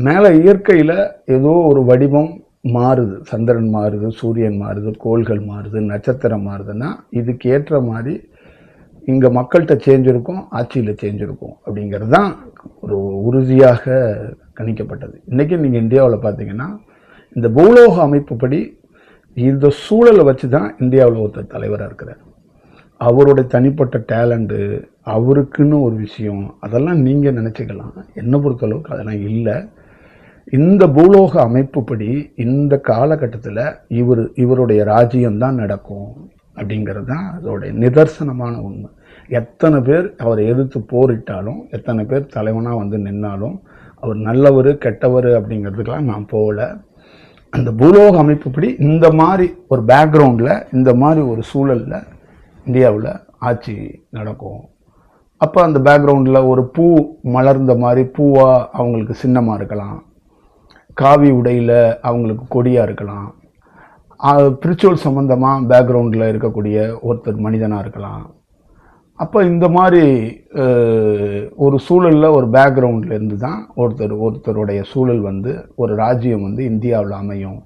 மேலே இயற்கையில் ஏதோ ஒரு வடிவம் மாறுது, சந்திரன் மாறுது, சூரியன் மாறுது, கோள்கள் மாறுது, நட்சத்திரம் மாறுதுன்னா இதுக்கு ஏற்ற மாதிரி இங்கே மக்கள்கிட்ட சேஞ்ச் இருக்கும், ஆட்சியில் சேஞ்ச் இருக்கும் அப்படிங்கிறது தான் ஒரு உறுதியாக கணிக்கப்பட்டது. இன்றைக்கி நீங்கள் இந்தியாவில் பார்த்தீங்கன்னா இந்த பூலோக அமைப்புப்படி இந்த சூழலை வச்சு தான் இந்தியாவில் ஒருத்தர் தலைவராக இருக்கிறார். அவருடைய தனிப்பட்ட டேலண்ட்டு, அவருக்குன்னு ஒரு விஷயம், அதெல்லாம் நீங்கள் நினச்சிக்கலாம். என்னை பொறுத்தளவுக்கு அதெல்லாம் இல்லை. இந்த பூலோக அமைப்புப்படி இந்த காலகட்டத்தில் இவருடைய ராஜ்யம்தான் நடக்கும் அப்படிங்கிறது தான் அதோடைய நிதர்சனமான உண்மை. எத்தனை பேர் அவரை எதிர்த்து போரிட்டாலும், எத்தனை பேர் தலைவனாக வந்து நின்னாலும், அவர் நல்லவர் கெட்டவர் அப்படிங்கிறதுக்கெல்லாம் நான் போகல. அந்த பூலோக அமைப்புப்படி இந்த மாதிரி ஒரு பேக்ரவுண்டில், இந்த மாதிரி ஒரு சூழலில் இந்தியாவில் ஆட்சி நடக்கும். அப்போ அந்த பேக்ரவுண்டில் ஒரு பூ மலர்ந்த மாதிரி பூவாக அவங்களுக்கு சின்னமாக இருக்கலாம், காவி உடையில் அவங்களுக்கு கொடியாக இருக்கலாம், ஸ்பிரிச்சுவல் சம்மந்தமாக பேக்ரவுண்டில் இருக்கக்கூடிய ஒருத்தர் மனிதனாக இருக்கலாம். அப்போ இந்த மாதிரி ஒரு சூழலில் ஒரு பேக்ரவுண்டில் இருந்து தான் ஒருத்தருடைய சூழல் வந்து ஒரு ராஜ்யம் வந்து இந்தியாவில் அமையும்.